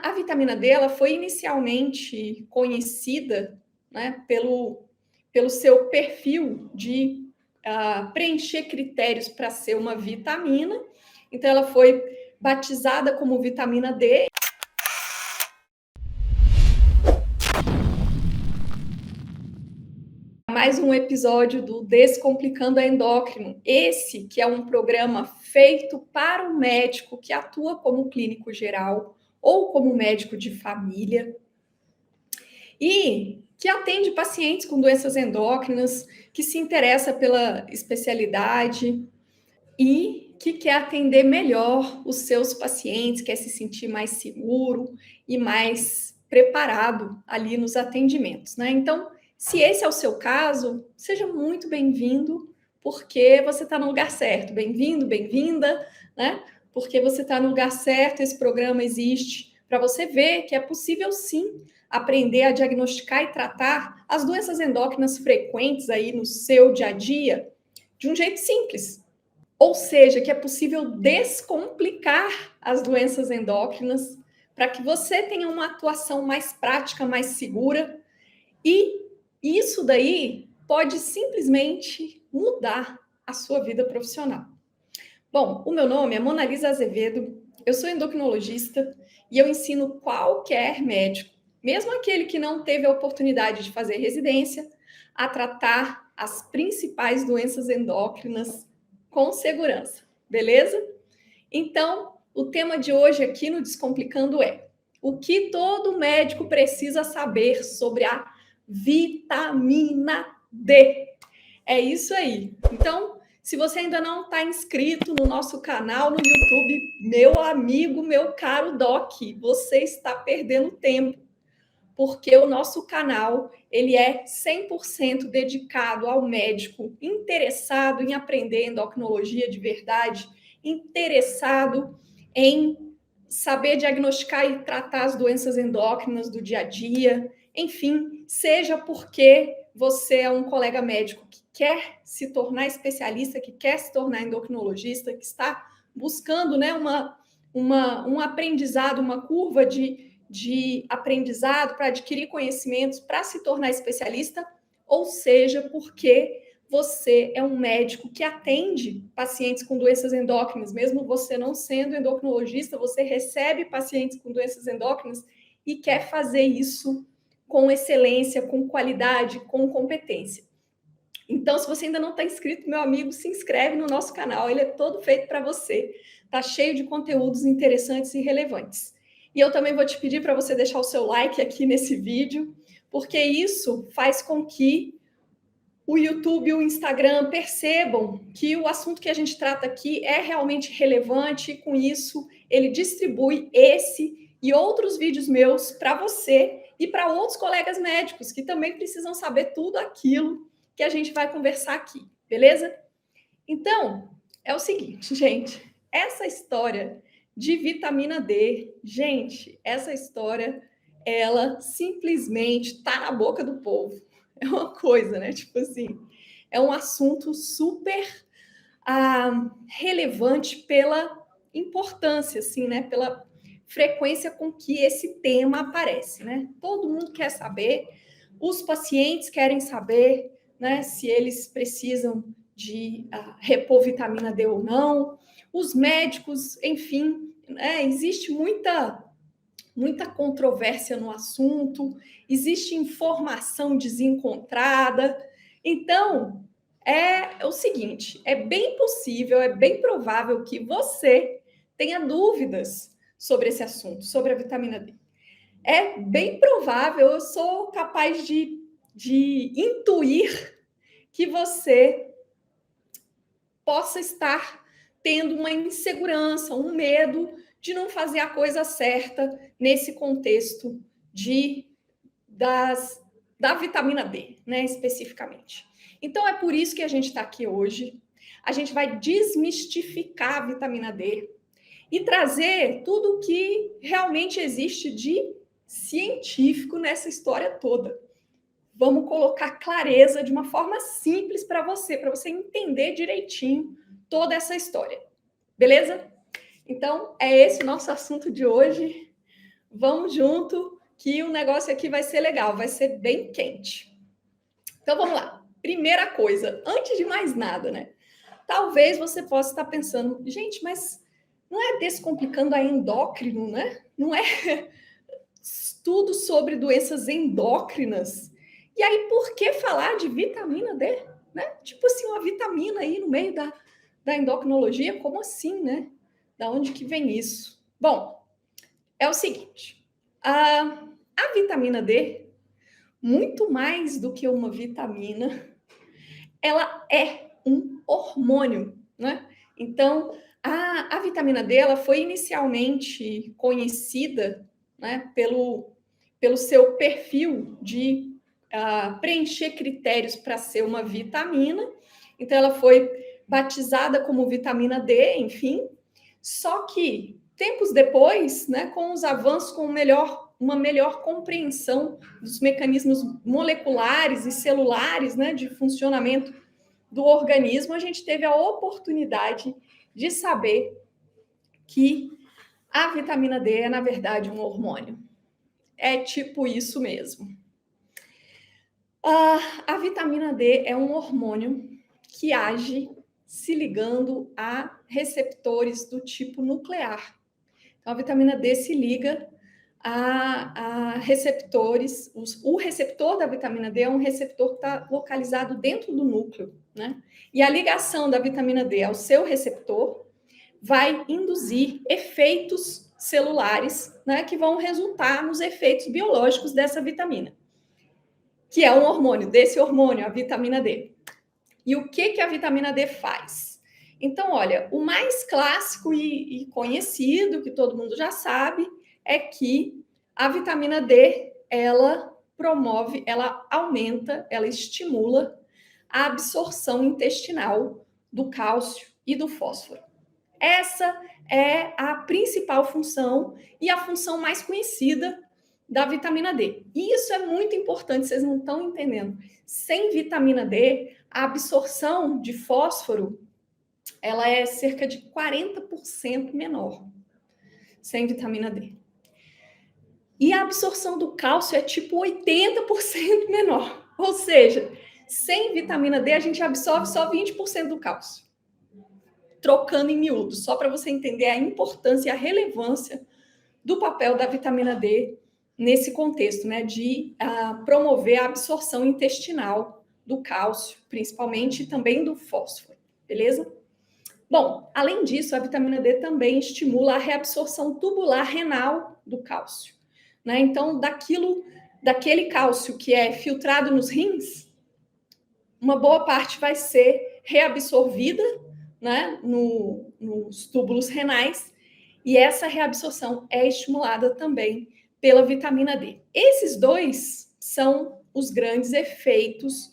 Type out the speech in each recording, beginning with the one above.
A vitamina D ela foi inicialmente conhecida, né, pelo seu perfil de preencher critérios para ser uma vitamina. Então, ela foi batizada como vitamina D. Mais um episódio do Descomplicando a Endócrino. Esse que é um programa feito para o médico que atua como clínico geral ou como médico de família e que atende pacientes com doenças endócrinas, que se interessa pela especialidade e que quer atender melhor os seus pacientes, quer se sentir mais seguro e mais preparado ali nos atendimentos, né? Então, se esse é o seu caso, seja muito bem-vindo, porque você está no lugar certo. Bem-vindo, bem-vinda, né? Porque você está no lugar certo, esse programa existe para você ver que é possível sim aprender a diagnosticar e tratar as doenças endócrinas frequentes aí no seu dia a dia de um jeito simples. Ou seja, que é possível descomplicar as doenças endócrinas para que você tenha uma atuação mais prática, mais segura. E isso daí pode simplesmente mudar a sua vida profissional. Bom, o meu nome é Monalisa Azevedo, eu sou endocrinologista e eu ensino qualquer médico, mesmo aquele que não teve a oportunidade de fazer residência, a tratar as principais doenças endócrinas com segurança, beleza? Então, o tema de hoje aqui no Descomplicando é o que todo médico precisa saber sobre a vitamina D. É isso aí. Então, se você ainda não está inscrito no nosso canal no YouTube, meu amigo, meu caro Doc, você está perdendo tempo, porque o nosso canal ele é 100% dedicado ao médico interessado em aprender endocrinologia de verdade, interessado em saber diagnosticar e tratar as doenças endócrinas do dia a dia, enfim, seja porque você é um colega médico que quer se tornar especialista, que quer se tornar endocrinologista, que está buscando, né, um aprendizado, uma curva de aprendizado para adquirir conhecimentos, para se tornar especialista, ou seja, porque você é um médico que atende pacientes com doenças endócrinas, mesmo você não sendo endocrinologista, você recebe pacientes com doenças endócrinas e quer fazer isso com excelência, com qualidade, com competência. Então, se você ainda não está inscrito, meu amigo, se inscreve no nosso canal, ele é todo feito para você. Está cheio de conteúdos interessantes e relevantes. E eu também vou te pedir para você deixar o seu like aqui nesse vídeo, porque isso faz com que o YouTube e o Instagram percebam que o assunto que a gente trata aqui é realmente relevante e, com isso, ele distribui esse e outros vídeos meus para você e para outros colegas médicos que também precisam saber tudo aquilo que a gente vai conversar aqui, beleza? Então, é o seguinte, gente, essa história de vitamina D, gente, essa história, ela simplesmente está na boca do povo. É uma coisa, né? Tipo assim, é um assunto super relevante pela importância, assim, né? Pela frequência com que esse tema aparece, né? Todo mundo quer saber, os pacientes querem saber, né? Se eles precisam de repor vitamina D ou não, os médicos, enfim, né? Existe muita controvérsia no assunto, existe informação desencontrada. Então, é o seguinte, é bem possível, é bem provável que você tenha dúvidas sobre esse assunto, sobre a vitamina D. É bem provável, eu sou capaz de intuir que você possa estar tendo uma insegurança, um medo de não fazer a coisa certa nesse contexto da vitamina D, né, especificamente. Então, é por isso que a gente está aqui hoje. A gente vai desmistificar a vitamina D e trazer tudo o que realmente existe de científico nessa história toda. Vamos colocar clareza de uma forma simples para você entender direitinho toda essa história. Beleza? Então, é esse o nosso assunto de hoje. Vamos junto, que o negócio aqui vai ser legal, vai ser bem quente. Então vamos lá. Primeira coisa, antes de mais nada, né? Talvez você possa estar pensando, gente, mas não é descomplicando a endócrino, né? Não é estudo sobre doenças endócrinas. E aí, por que falar de vitamina D? Né? Tipo assim, uma vitamina aí no meio da endocrinologia, como assim, né? Da onde que vem isso? Bom, é o seguinte, a vitamina D, muito mais do que uma vitamina, ela é um hormônio, né? Então, a vitamina D, ela foi inicialmente conhecida, né, pelo seu perfil de preencher critérios para ser uma vitamina. Então, ela foi batizada como vitamina D, enfim. Só que, tempos depois, né, com os avanços, com uma melhor compreensão dos mecanismos moleculares e celulares, né, de funcionamento do organismo, a gente teve a oportunidade de saber que a vitamina D é, na verdade, um hormônio. É tipo isso mesmo. A vitamina D é um hormônio que age se ligando a receptores do tipo nuclear. Então, a vitamina D se liga a receptores. O receptor da vitamina D é um receptor que está localizado dentro do núcleo, né? E a ligação da vitamina D ao seu receptor vai induzir efeitos celulares, né, que vão resultar nos efeitos biológicos dessa vitamina, que é um hormônio, desse hormônio, a vitamina D. E o que a vitamina D faz? Então, olha, o mais clássico e conhecido, que todo mundo já sabe, é que a vitamina D, ela promove, ela aumenta, ela estimula a absorção intestinal do cálcio e do fósforo. Essa é a principal função e a função mais conhecida da vitamina D. E isso é muito importante, vocês não estão entendendo. Sem vitamina D, a absorção de fósforo, ela é cerca de 40% menor sem vitamina D. E a absorção do cálcio é tipo 80% menor. Ou seja, sem vitamina D, a gente absorve só 20% do cálcio. Trocando em miúdos, só para você entender a importância e a relevância do papel da vitamina D nesse contexto, né, de promover a absorção intestinal do cálcio, principalmente, e também do fósforo, beleza? Bom, além disso, a vitamina D também estimula a reabsorção tubular renal do cálcio, né? Então, daquele cálcio que é filtrado nos rins, uma boa parte vai ser reabsorvida, né, nos túbulos renais, e essa reabsorção é estimulada também pela vitamina D. Esses dois são os grandes efeitos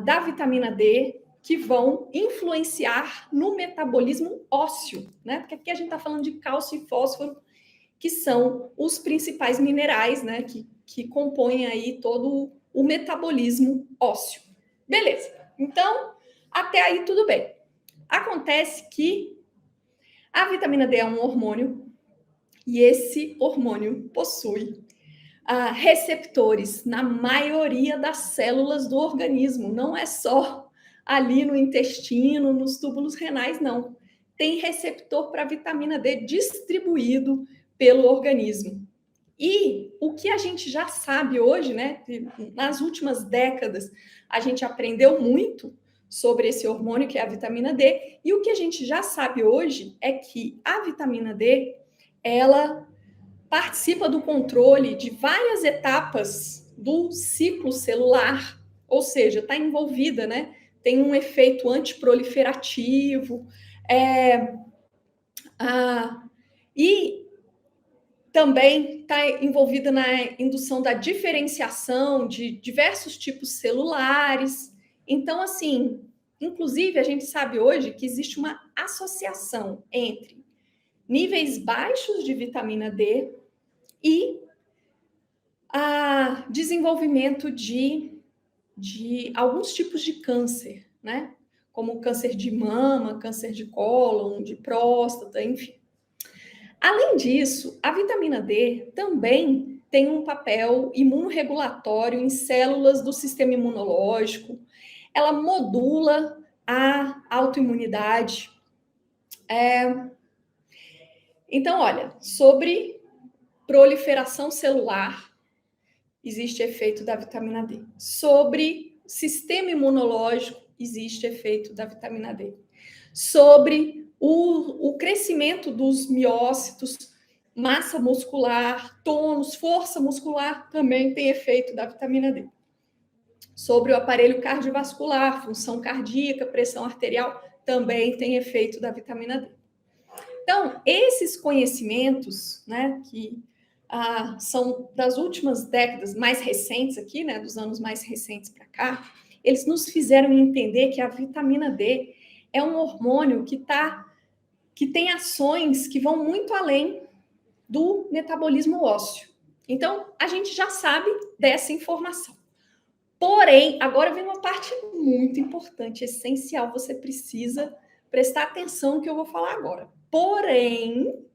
da vitamina D que vão influenciar no metabolismo ósseo, né? Porque aqui a gente está falando de cálcio e fósforo, que são os principais minerais, né? Que compõem aí todo o metabolismo ósseo. Beleza. Então, até aí tudo bem. Acontece que a vitamina D é um hormônio e esse hormônio possui receptores na maioria das células do organismo. Não é só ali no intestino, nos túbulos renais, não. Tem receptor para vitamina D distribuído pelo organismo. E o que a gente já sabe hoje, né? Nas últimas décadas, a gente aprendeu muito sobre esse hormônio, que é a vitamina D, e o que a gente já sabe hoje é que a vitamina D, ela participa do controle de várias etapas do ciclo celular, ou seja, está envolvida, né? Tem um efeito antiproliferativo, e também está envolvida na indução da diferenciação de diversos tipos celulares. Então, assim, inclusive, a gente sabe hoje que existe uma associação entre níveis baixos de vitamina D e desenvolvimento de alguns tipos de câncer, né? Como câncer de mama, câncer de cólon, de próstata, enfim. Além disso, a vitamina D também tem um papel imunorregulatório em células do sistema imunológico. Ela modula a autoimunidade. Então, olha, sobre proliferação celular, existe efeito da vitamina D. Sobre sistema imunológico, existe efeito da vitamina D. Sobre o crescimento dos miócitos, massa muscular, tônus, força muscular, também tem efeito da vitamina D. Sobre o aparelho cardiovascular, função cardíaca, pressão arterial, também tem efeito da vitamina D. Então, esses conhecimentos, né, que são das últimas décadas mais recentes aqui, né, dos anos mais recentes para cá, eles nos fizeram entender que a vitamina D é um hormônio que tem ações que vão muito além do metabolismo ósseo. Então, a gente já sabe dessa informação. Porém, agora vem uma parte muito importante, essencial, você precisa prestar atenção no que eu vou falar agora. Porém,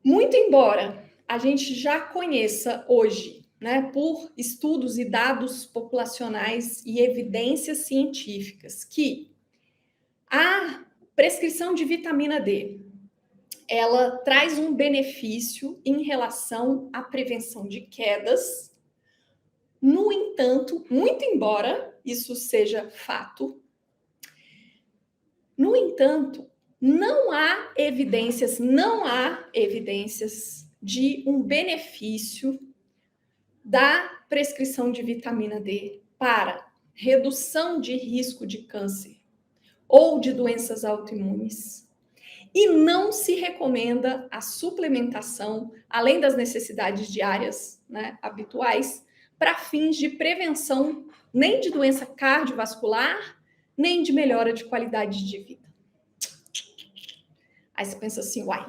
muito embora a gente já conheça hoje, né, por estudos e dados populacionais e evidências científicas, que a prescrição de vitamina D, ela traz um benefício em relação à prevenção de quedas. No entanto, muito embora isso seja fato, no entanto, não há evidências de um benefício da prescrição de vitamina D para redução de risco de câncer ou de doenças autoimunes. E não se recomenda a suplementação, além das necessidades diárias, né, habituais, para fins de prevenção nem de doença cardiovascular, nem de melhora de qualidade de vida. Aí você pensa assim, uai,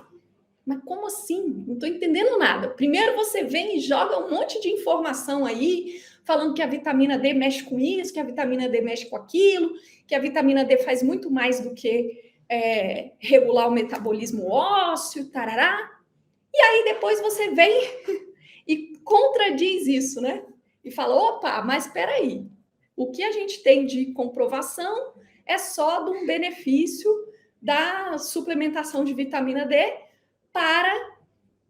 mas como assim? Não estou entendendo nada. Primeiro você vem e joga um monte de informação aí, falando que a vitamina D mexe com isso, que a vitamina D mexe com aquilo, que a vitamina D faz muito mais do que regular o metabolismo ósseo, tarará. E aí depois você vem e contradiz isso, né? E fala, opa, mas espera aí. O que a gente tem de comprovação é só de um benefício da suplementação de vitamina D para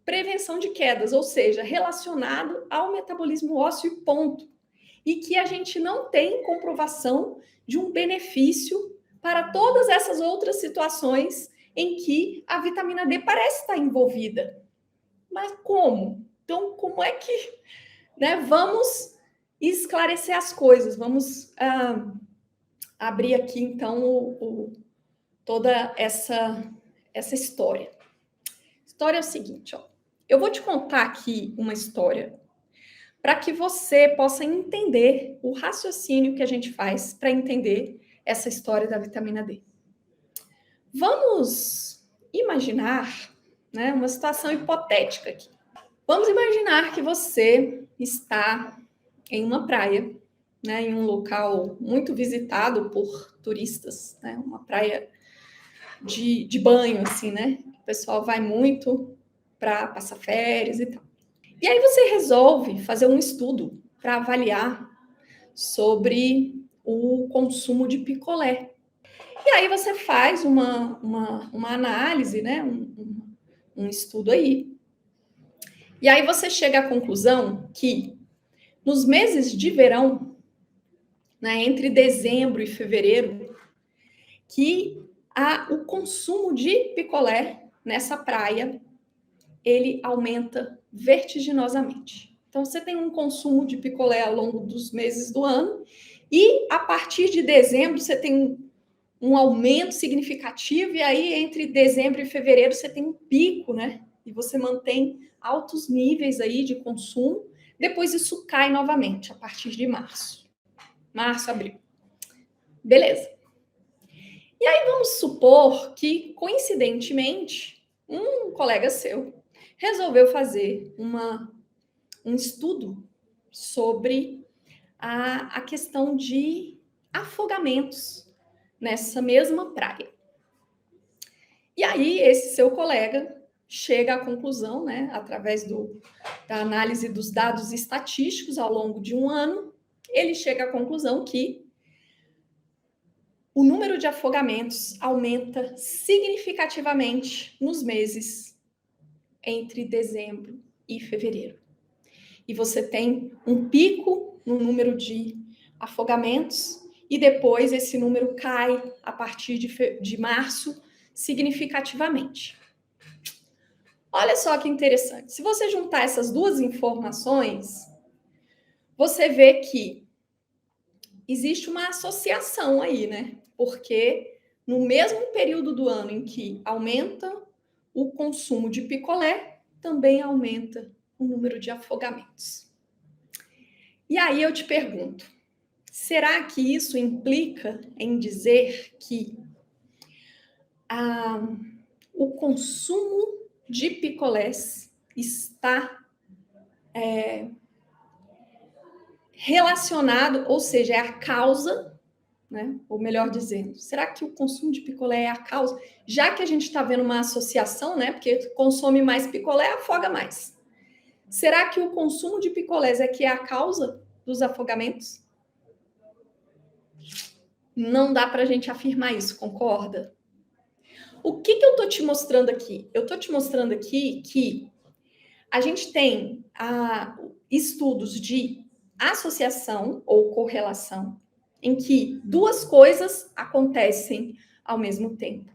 prevenção de quedas, ou seja, relacionado ao metabolismo ósseo, ponto. E que a gente não tem comprovação de um benefício para todas essas outras situações em que a vitamina D parece estar envolvida. Mas como? Então, como é que... né? Vamos esclarecer as coisas, vamos abrir aqui, então, toda essa história. A história é o seguinte, ó. Eu vou te contar aqui uma história para que você possa entender o raciocínio que a gente faz para entender essa história da vitamina D. Vamos imaginar, né, uma situação hipotética aqui. Vamos imaginar que você está em uma praia, né, em um local muito visitado por turistas, né, uma praia de banho, assim, né? O pessoal vai muito para passar férias e tal. E aí você resolve fazer um estudo para avaliar sobre o consumo de picolé. E aí você faz uma análise, né? Um estudo aí. E aí você chega à conclusão que nos meses de verão, né, entre dezembro e fevereiro, que o consumo de picolé nessa praia, ele aumenta vertiginosamente. Então, você tem um consumo de picolé ao longo dos meses do ano e, a partir de dezembro, você tem um aumento significativo e aí, entre dezembro e fevereiro, você tem um pico, né? E você mantém altos níveis aí de consumo. Depois, isso cai novamente, a partir de março. Março, abril. Beleza. E aí, vamos supor que, coincidentemente, um colega seu resolveu fazer um estudo sobre a questão de afogamentos nessa mesma praia. E aí, esse seu colega chega à conclusão, né, através da análise dos dados estatísticos ao longo de um ano, ele chega à conclusão que o número de afogamentos aumenta significativamente nos meses entre dezembro e fevereiro. E você tem um pico no número de afogamentos e depois esse número cai a partir de março significativamente. Olha só que interessante. Se você juntar essas duas informações, você vê que existe uma associação aí, né? Porque no mesmo período do ano em que aumenta o consumo de picolé, também aumenta o número de afogamentos. E aí eu te pergunto, será que isso implica em dizer que o consumo de picolés está relacionado, ou seja, é a causa, né? Ou melhor dizendo, será que o consumo de picolé é a causa? Já que a gente está vendo uma associação, né? Porque consome mais picolé, afoga mais. Será que o consumo de picolés é que é a causa dos afogamentos? Não dá para a gente afirmar isso, concorda? O que eu estou te mostrando aqui? Eu estou te mostrando aqui que a gente tem estudos de associação ou correlação em que duas coisas acontecem ao mesmo tempo.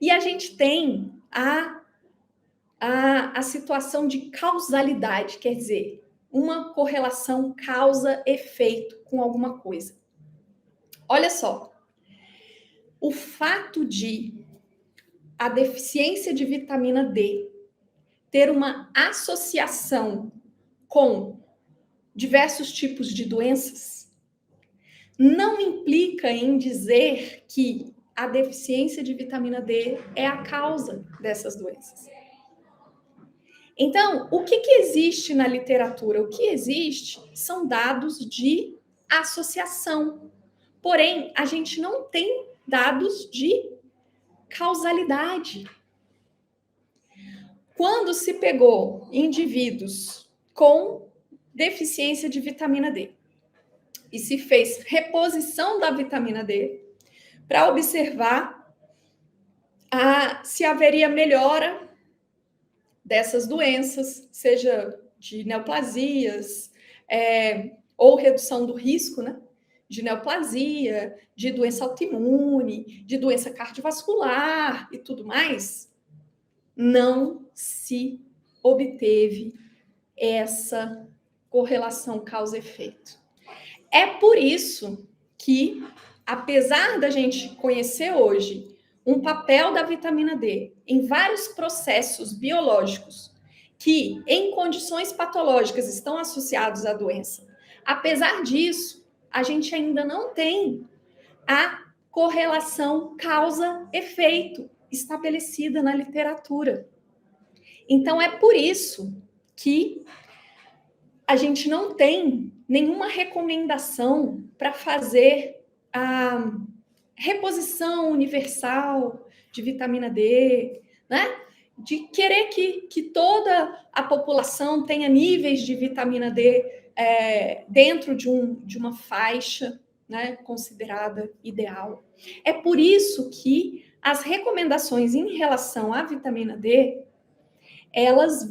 E a gente tem a situação de causalidade, quer dizer, uma correlação causa-efeito com alguma coisa. Olha só, o fato de a deficiência de vitamina D ter uma associação com diversos tipos de doenças não implica em dizer que a deficiência de vitamina D é a causa dessas doenças. Então, o que existe na literatura? O que existe são dados de associação. Porém, a gente não tem dados de causalidade. Quando se pegou indivíduos com deficiência de vitamina D e se fez reposição da vitamina D para observar se haveria melhora dessas doenças, seja de neoplasias, ou redução do risco, né, de neoplasia, de doença autoimune, de doença cardiovascular e tudo mais, não se obteve essa correlação causa-efeito. É por isso que, apesar da gente conhecer hoje um papel da vitamina D em vários processos biológicos que, em condições patológicas, estão associados à doença, apesar disso, a gente ainda não tem a correlação causa-efeito estabelecida na literatura. Então, é por isso que a gente não tem nenhuma recomendação para fazer a reposição universal de vitamina D, né? De querer que toda a população tenha níveis de vitamina D dentro de uma faixa, né, considerada ideal. É por isso que as recomendações em relação à vitamina D, elas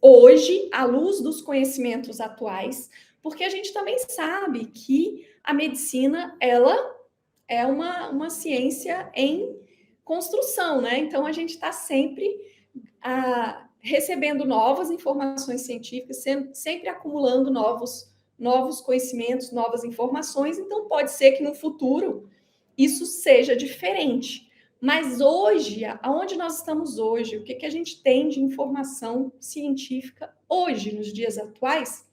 hoje, à luz dos conhecimentos atuais, porque a gente também sabe que a medicina, ela é uma ciência em construção, né? Então, a gente está sempre recebendo novas informações científicas, sempre acumulando novos conhecimentos, novas informações. Então, pode ser que no futuro isso seja diferente. Mas hoje, aonde nós estamos hoje, o que a gente tem de informação científica hoje, nos dias atuais,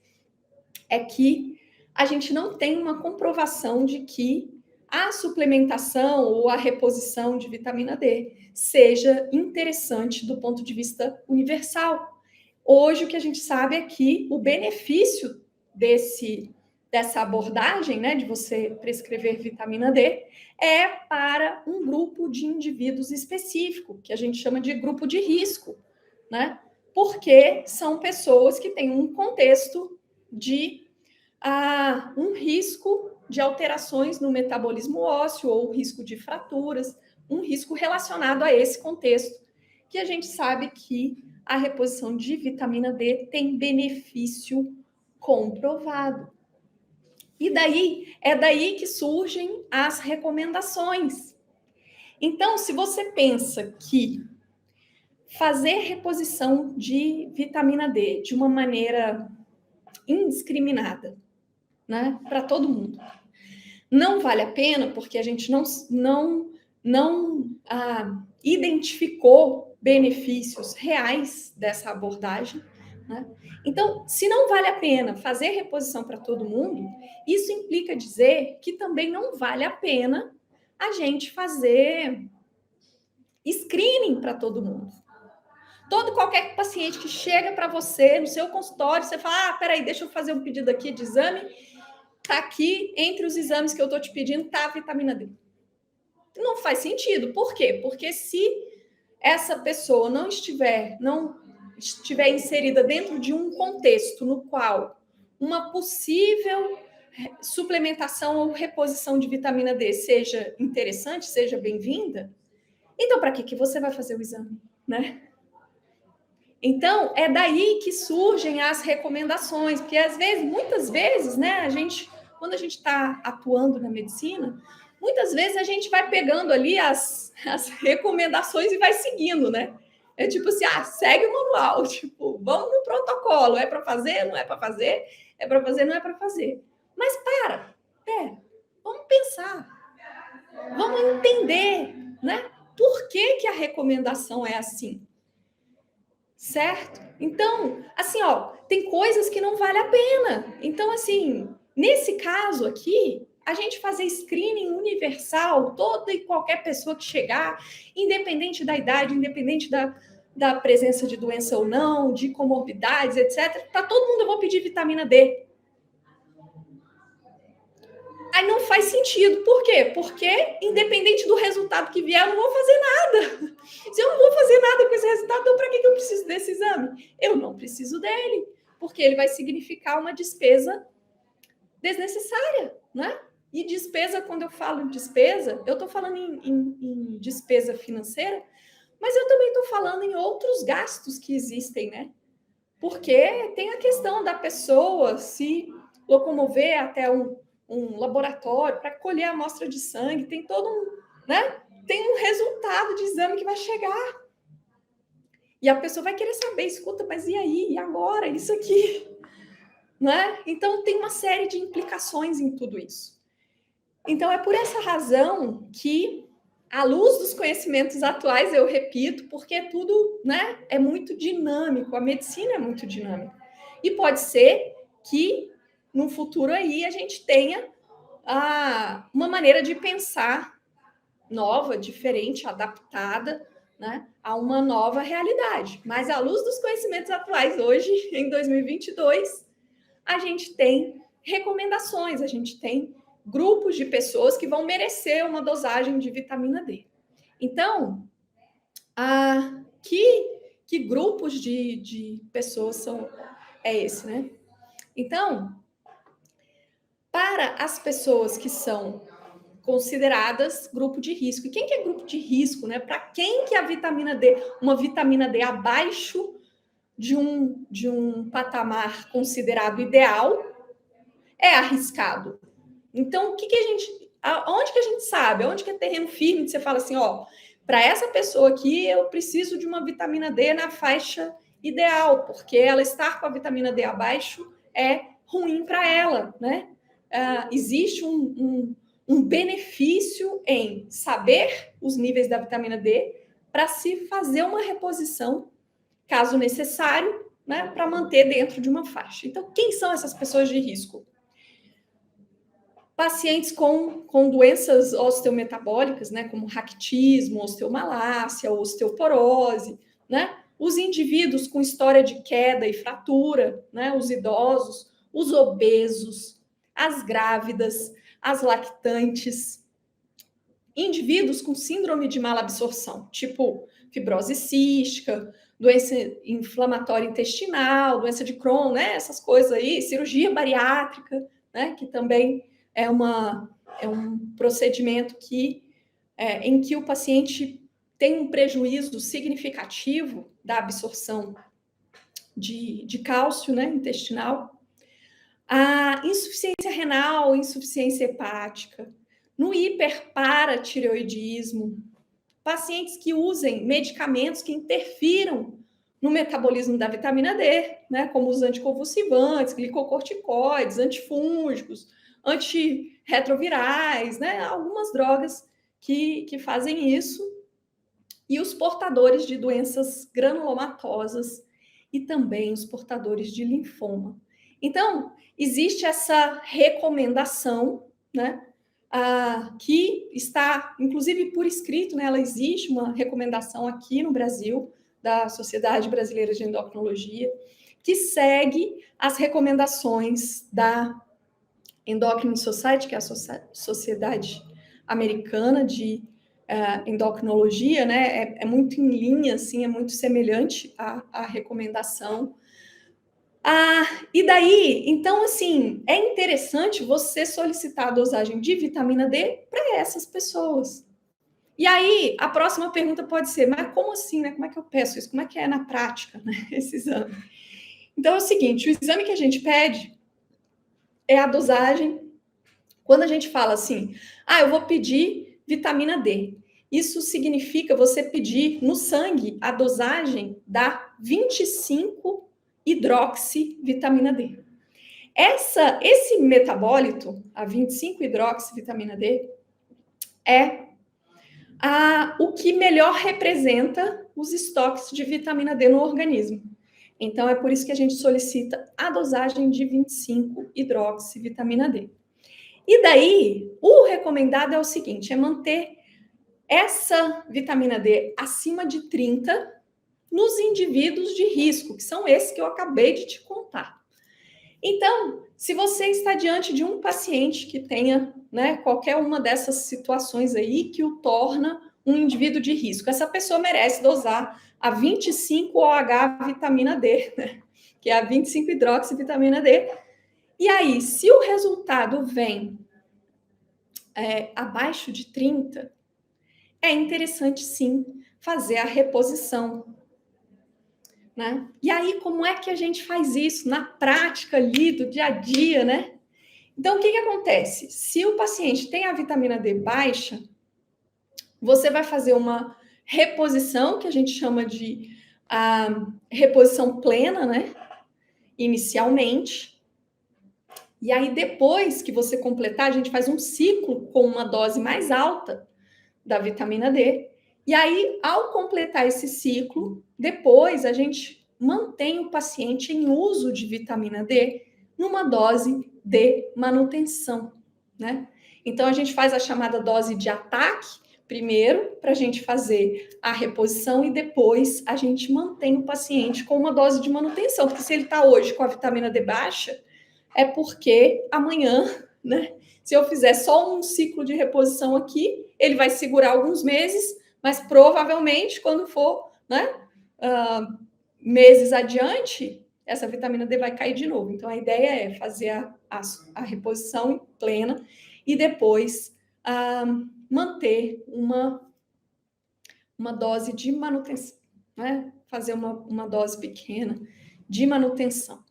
é que a gente não tem uma comprovação de que a suplementação ou a reposição de vitamina D seja interessante do ponto de vista universal. Hoje, o que a gente sabe é que o benefício dessa abordagem, né, de você prescrever vitamina D, é para um grupo de indivíduos específico, que a gente chama de grupo de risco, né? Porque são pessoas que têm um contexto de um risco de alterações no metabolismo ósseo ou risco de fraturas, um risco relacionado a esse contexto, que a gente sabe que a reposição de vitamina D tem benefício comprovado. E é daí que surgem as recomendações. Então, se você pensa que fazer reposição de vitamina D de uma maneira indiscriminada, né, para todo mundo, não vale a pena porque a gente não identificou benefícios reais dessa abordagem, né? Então, se não vale a pena fazer reposição para todo mundo, isso implica dizer que também não vale a pena a gente fazer screening para todo mundo. Qualquer paciente que chega para você no seu consultório, você fala: peraí, deixa eu fazer um pedido aqui de exame. Tá aqui, entre os exames que eu tô te pedindo, tá a vitamina D. Não faz sentido. Por quê? Porque se essa pessoa não estiver inserida dentro de um contexto no qual uma possível suplementação ou reposição de vitamina D seja interessante, seja bem-vinda, então para que você vai fazer o exame, né? Então, é daí que surgem as recomendações, porque muitas vezes, né, quando a gente está atuando na medicina, muitas vezes a gente vai pegando ali as recomendações e vai seguindo, né? É tipo assim, segue o manual, tipo, vamos no protocolo, é para fazer, não é para fazer, é para fazer, não é para fazer. Mas vamos pensar, vamos entender, né? Por que a recomendação é assim? Certo? Então, assim, tem coisas que não vale a pena. Então, assim, nesse caso aqui, a gente fazer screening universal, toda e qualquer pessoa que chegar, independente da idade, independente da presença de doença ou não, de comorbidades, etc. Para todo mundo eu vou pedir vitamina D. Aí não faz sentido. Por quê? Porque, independente do resultado que vier, eu não vou fazer nada. Se eu não vou fazer nada com esse resultado, então para que eu preciso desse exame? Eu não preciso dele, porque ele vai significar uma despesa desnecessária, né? E despesa, quando eu falo despesa, eu estou falando em despesa financeira, mas eu também estou falando em outros gastos que existem, né? Porque tem a questão da pessoa se locomover até um laboratório para colher a amostra de sangue, tem todo né? Tem um resultado de exame que vai chegar. E a pessoa vai querer saber, escuta, mas e aí? E agora? Isso aqui? Né? Então, tem uma série de implicações em tudo isso. Então, é por essa razão que, à luz dos conhecimentos atuais, eu repito, porque tudo, né, é muito dinâmico, a medicina é muito dinâmica. E pode ser que, no futuro aí, a gente tenha uma maneira de pensar nova, diferente, adaptada, né, a uma nova realidade. Mas, à luz dos conhecimentos atuais, hoje, em 2022, a gente tem recomendações, a gente tem grupos de pessoas que vão merecer uma dosagem de vitamina D. Então, que grupos de pessoas é esse, né? Então, para as pessoas que são consideradas grupo de risco. E quem que é grupo de risco, né? Para quem que a vitamina D, uma vitamina D abaixo de um patamar considerado ideal, é arriscado. Então, onde que a gente sabe? Onde que é terreno firme que você fala assim, para essa pessoa aqui eu preciso de uma vitamina D na faixa ideal, porque ela estar com a vitamina D abaixo é ruim para ela, né? Existe um benefício em saber os níveis da vitamina D para se fazer uma reposição, caso necessário, né, para manter dentro de uma faixa. Então, quem são essas pessoas de risco? Pacientes com doenças osteometabólicas, né, como raquitismo, osteomalácia, osteoporose, né? Os indivíduos com história de queda e fratura, né, os idosos, os obesos, as grávidas, as lactantes, indivíduos com síndrome de malabsorção, tipo fibrose cística, doença inflamatória intestinal, doença de Crohn, né? Essas coisas aí, cirurgia bariátrica, né? Que também é um procedimento em que o paciente tem um prejuízo significativo da absorção de cálcio, né, intestinal. A insuficiência renal, insuficiência hepática, no hiperparatireoidismo, pacientes que usem medicamentos que interfiram no metabolismo da vitamina D, né, como os anticonvulsivantes, glicocorticoides, antifúngicos, antirretrovirais, né, algumas drogas que fazem isso, e os portadores de doenças granulomatosas e também os portadores de linfoma. Então, existe essa recomendação, né, que está, inclusive, por escrito, né, ela existe uma recomendação aqui no Brasil, da Sociedade Brasileira de Endocrinologia, que segue as recomendações da Endocrine Society, que é a Sociedade Americana de endocrinologia, né? É muito em linha, assim, é muito semelhante à recomendação. E daí, então, assim, é interessante você solicitar a dosagem de vitamina D para essas pessoas. E aí, a próxima pergunta pode ser, mas como assim, né? Como é que eu peço isso? Como é que é na prática, né, esse exame? Então, é o seguinte, o exame que a gente pede é a dosagem. Quando a gente fala assim, eu vou pedir vitamina D, isso significa você pedir no sangue a dosagem da 25-hidroxivitamina D. Esse metabólito, a 25-hidroxivitamina D, é o que melhor representa os estoques de vitamina D no organismo. Então, é por isso que a gente solicita a dosagem de 25-hidroxivitamina D. E daí, o recomendado é o seguinte, é manter essa vitamina D acima de 30 nos indivíduos de risco, que são esses que eu acabei de te contar. Então, se você está diante de um paciente que tenha, né, qualquer uma dessas situações aí que o torna um indivíduo de risco, essa pessoa merece dosar a 25-OH vitamina D, né, que é a 25-hidroxivitamina D. E aí, se o resultado vem abaixo de 30, é interessante sim fazer a reposição, né? E aí, como é que a gente faz isso na prática ali do dia a dia, né? Então, o que acontece? Se o paciente tem a vitamina D baixa, você vai fazer uma reposição, que a gente chama de reposição plena, né? Inicialmente. E aí, depois que você completar, a gente faz um ciclo com uma dose mais alta da vitamina D. E aí, ao completar esse ciclo, depois a gente mantém o paciente em uso de vitamina D numa dose de manutenção, né? Então, a gente faz a chamada dose de ataque primeiro, para a gente fazer a reposição, e depois a gente mantém o paciente com uma dose de manutenção, porque se ele está hoje com a vitamina D baixa, é porque amanhã, né? Se eu fizer só um ciclo de reposição aqui, ele vai segurar alguns meses, mas provavelmente quando for, né, meses adiante, essa vitamina D vai cair de novo. Então, a ideia é fazer a reposição plena e depois manter uma dose de manutenção, né? Fazer uma dose pequena de manutenção.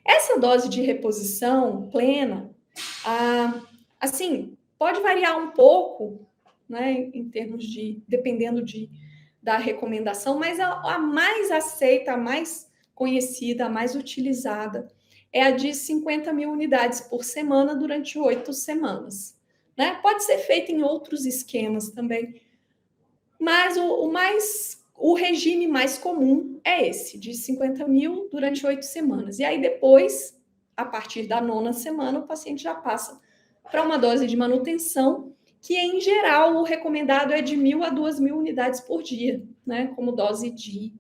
Essa dose de reposição plena, assim, pode variar um pouco, né, em termos dependendo da recomendação, mas a mais aceita, a mais conhecida, a mais utilizada é a de 50 mil unidades por semana durante 8 semanas, né? Pode ser feita em outros esquemas também, mas o regime mais comum é esse, de 50 mil durante 8 semanas. E aí depois, a partir da 9ª semana, o paciente já passa para uma dose de manutenção, que em geral o recomendado é de 1.000 a 2.000 unidades por dia, né, como dose de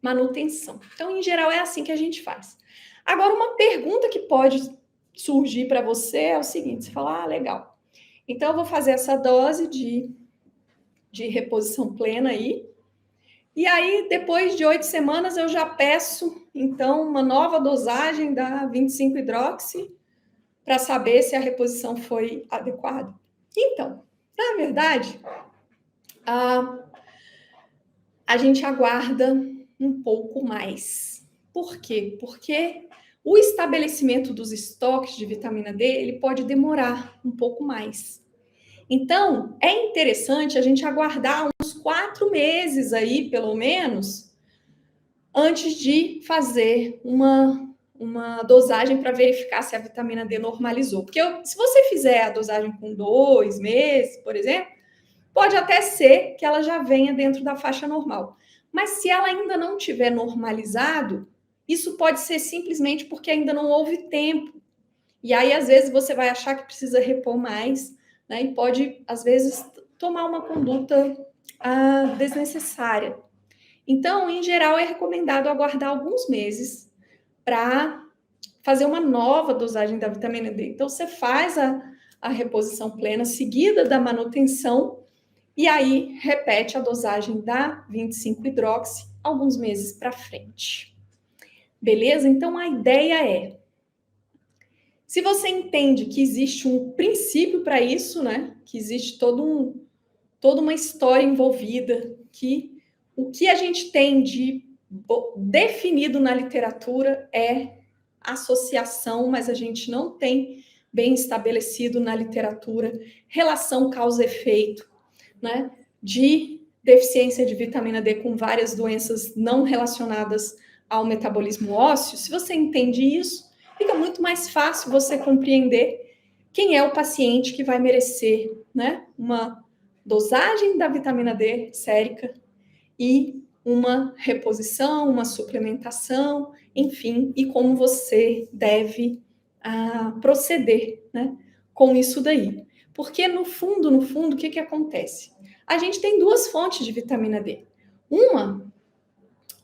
manutenção. Então, em geral, é assim que a gente faz. Agora, uma pergunta que pode surgir para você é o seguinte, você fala, legal. Então, eu vou fazer essa dose de reposição plena aí, e aí, depois de 8 semanas, eu já peço, então, uma nova dosagem da 25-hidroxi para saber se a reposição foi adequada. Então, na verdade, a gente aguarda um pouco mais. Por quê? Porque o estabelecimento dos estoques de vitamina D, ele pode demorar um pouco mais. Então, é interessante a gente aguardar uns 4 meses aí, pelo menos, antes de fazer uma dosagem para verificar se a vitamina D normalizou. Porque se você fizer a dosagem com 2 meses, por exemplo, pode até ser que ela já venha dentro da faixa normal. Mas se ela ainda não tiver normalizado, isso pode ser simplesmente porque ainda não houve tempo. E aí, às vezes, você vai achar que precisa repor mais, né? E pode, às vezes, tomar uma conduta desnecessária. Então, em geral, é recomendado aguardar alguns meses para fazer uma nova dosagem da vitamina D. Então, você faz a reposição plena seguida da manutenção e aí repete a dosagem da 25-hidroxi alguns meses para frente. Beleza? Então, a ideia é, se você entende que existe um princípio para isso, né? Que existe toda uma história envolvida, que o que a gente tem de definido na literatura é associação, mas a gente não tem bem estabelecido na literatura relação causa-efeito, né? De deficiência de vitamina D com várias doenças não relacionadas ao metabolismo ósseo. Se você entende isso, fica muito mais fácil você compreender quem é o paciente que vai merecer, né, uma dosagem da vitamina D sérica e uma reposição, uma suplementação, enfim, e como você deve proceder, né, com isso daí. Porque no fundo, o que acontece? A gente tem 2 fontes de vitamina D. Uma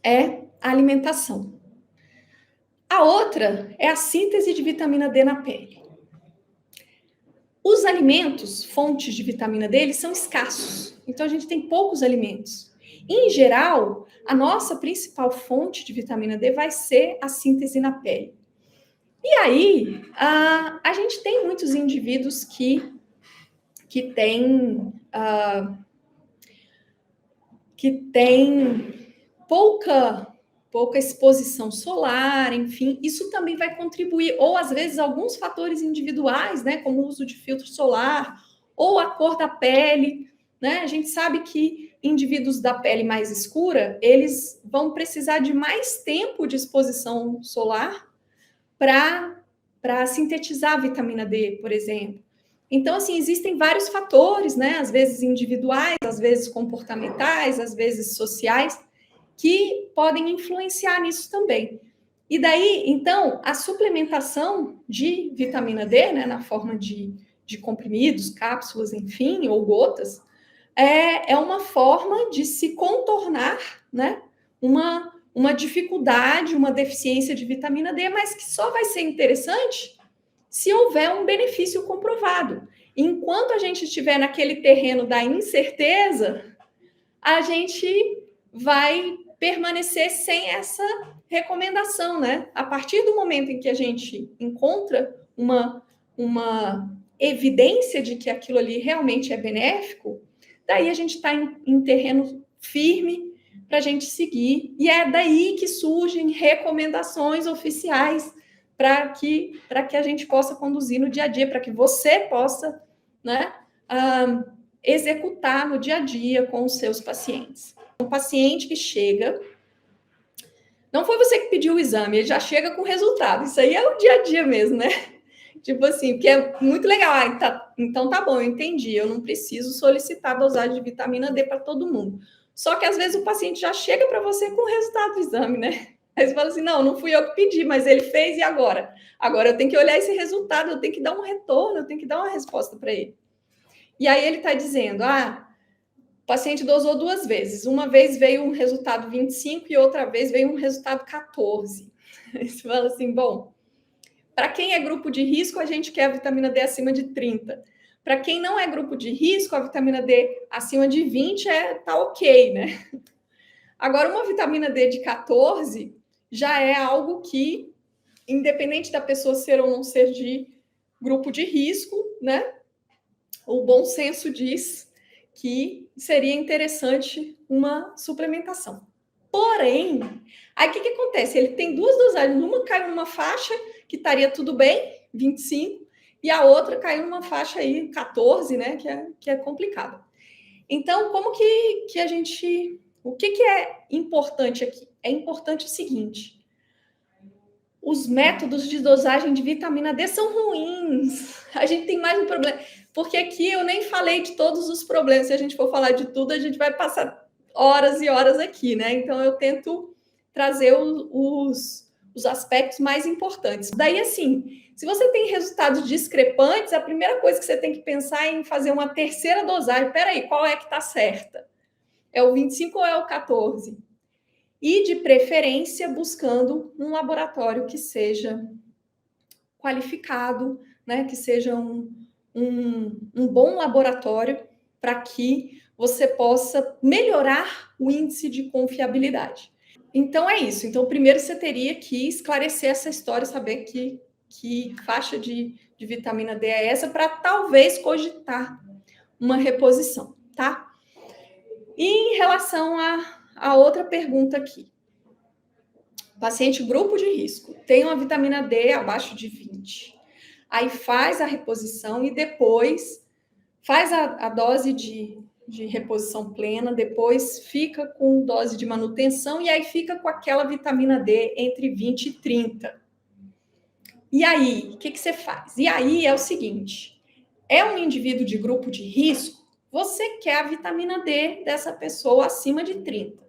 é a alimentação. A outra é a síntese de vitamina D na pele. Os alimentos, fontes de vitamina D, eles são escassos. Então, a gente tem poucos alimentos. Em geral, a nossa principal fonte de vitamina D vai ser a síntese na pele. E aí, a gente tem muitos indivíduos que têm pouca exposição solar, enfim, isso também vai contribuir, ou às vezes alguns fatores individuais, né, como o uso de filtro solar, ou a cor da pele, né? A gente sabe que indivíduos da pele mais escura, eles vão precisar de mais tempo de exposição solar para sintetizar a vitamina D, por exemplo. Então, assim, existem vários fatores, né? Às vezes individuais, às vezes comportamentais, às vezes sociais, que podem influenciar nisso também. E daí, então, a suplementação de vitamina D, né, na forma de comprimidos, cápsulas, enfim, ou gotas, é uma forma de se contornar, né, uma dificuldade, uma deficiência de vitamina D, mas que só vai ser interessante se houver um benefício comprovado. Enquanto a gente estiver naquele terreno da incerteza, a gente vai permanecer sem essa recomendação, né? A partir do momento em que a gente encontra uma evidência de que aquilo ali realmente é benéfico, daí a gente está em terreno firme para a gente seguir, e é daí que surgem recomendações oficiais para que a gente possa conduzir no dia a dia, para que você possa, né, executar no dia a dia com os seus pacientes. Um paciente que chega, não foi você que pediu o exame, ele já chega com resultado. Isso aí é o dia a dia mesmo, né? Tipo assim, porque é muito legal. Então tá bom, eu entendi. Eu não preciso solicitar dosagem de vitamina D para todo mundo. Só que às vezes o paciente já chega para você com o resultado do exame, né? Aí você fala assim: não fui eu que pedi, mas ele fez e agora? Agora eu tenho que olhar esse resultado, eu tenho que dar um retorno, eu tenho que dar uma resposta para ele. E aí ele está dizendo: o paciente dosou 2 vezes. Uma vez veio um resultado 25 e outra vez veio um resultado 14. Aí você fala assim: bom, Para quem é grupo de risco, a gente quer a vitamina D acima de 30. Para quem não é grupo de risco, a vitamina D acima de 20 tá ok, né? Agora, uma vitamina D de 14 já é algo que, independente da pessoa ser ou não ser de grupo de risco, né? O bom senso diz que seria interessante uma suplementação. Porém, aí o que acontece? Ele tem duas dosagens. Uma caiu numa faixa que estaria tudo bem, 25, e a outra caiu numa faixa aí, 14, né? Que é complicado. Então, como que a gente... O que é importante aqui? É importante o seguinte: os métodos de dosagem de vitamina D são ruins. A gente tem mais um problema. Porque aqui eu nem falei de todos os problemas. Se a gente for falar de tudo, a gente vai passar horas e horas aqui, né? Então, eu tento trazer os aspectos mais importantes. Daí, assim, se você tem resultados discrepantes, a primeira coisa que você tem que pensar é em fazer uma terceira dosagem. Peraí, qual é que está certa? É o 25 ou é o 14? E, de preferência, buscando um laboratório que seja qualificado, né? Que seja um bom laboratório para que você possa melhorar o índice de confiabilidade. Então, é isso. Então, primeiro você teria que esclarecer essa história, saber que faixa de vitamina D é essa, para talvez cogitar uma reposição, tá? E em relação a outra pergunta aqui. Paciente grupo de risco, tem uma vitamina D abaixo de 20. Aí faz a reposição e depois faz a dose de reposição plena, depois fica com dose de manutenção e aí fica com aquela vitamina D entre 20 e 30. E aí, o que você faz? E aí é o seguinte, é um indivíduo de grupo de risco, você quer a vitamina D dessa pessoa acima de 30.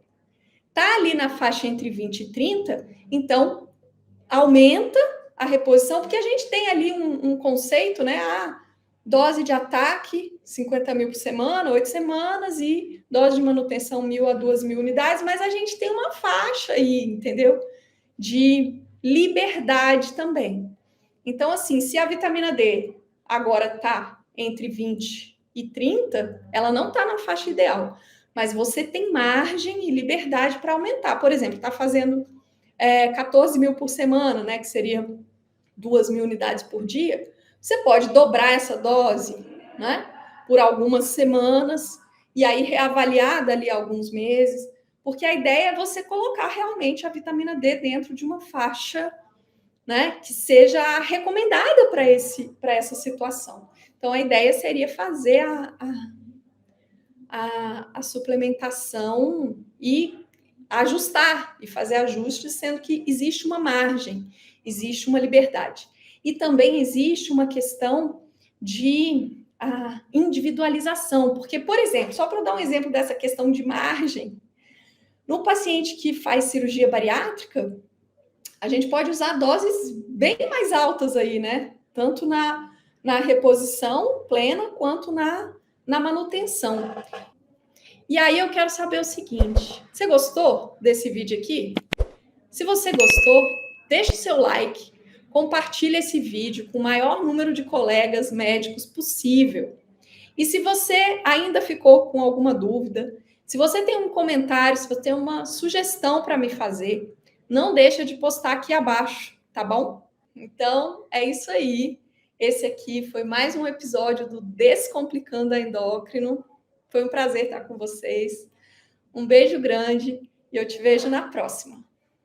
Tá ali na faixa entre 20 e 30, então aumenta a reposição, porque a gente tem ali um conceito, né? Dose de ataque, 50 mil por semana, 8 semanas, e dose de manutenção 1.000 a 2.000 unidades, mas a gente tem uma faixa aí, entendeu? De liberdade também. Então, assim, se a vitamina D agora está entre 20 e 30, ela não está na faixa ideal, mas você tem margem e liberdade para aumentar. Por exemplo, está fazendo 14 mil por semana, né, que seria 2.000 unidades por dia, você pode dobrar essa dose, né, por algumas semanas, e aí reavaliar dali alguns meses, porque a ideia é você colocar realmente a vitamina D dentro de uma faixa, né, que seja recomendada para essa situação. Então, a ideia seria fazer a suplementação e ajustar e fazer ajustes, sendo que existe uma margem, existe uma liberdade. E também existe uma questão de individualização, porque, por exemplo, só para dar um exemplo dessa questão de margem, no paciente que faz cirurgia bariátrica, a gente pode usar doses bem mais altas aí, né? Tanto na reposição plena quanto na manutenção. E aí eu quero saber o seguinte, você gostou desse vídeo aqui? Se você gostou, deixe seu like, compartilhe esse vídeo com o maior número de colegas médicos possível. E se você ainda ficou com alguma dúvida, se você tem um comentário, se você tem uma sugestão para me fazer, não deixa de postar aqui abaixo, tá bom? Então, é isso aí. Esse aqui foi mais um episódio do Descomplicando a Endócrino. Foi um prazer estar com vocês. Um beijo grande e eu te vejo na próxima.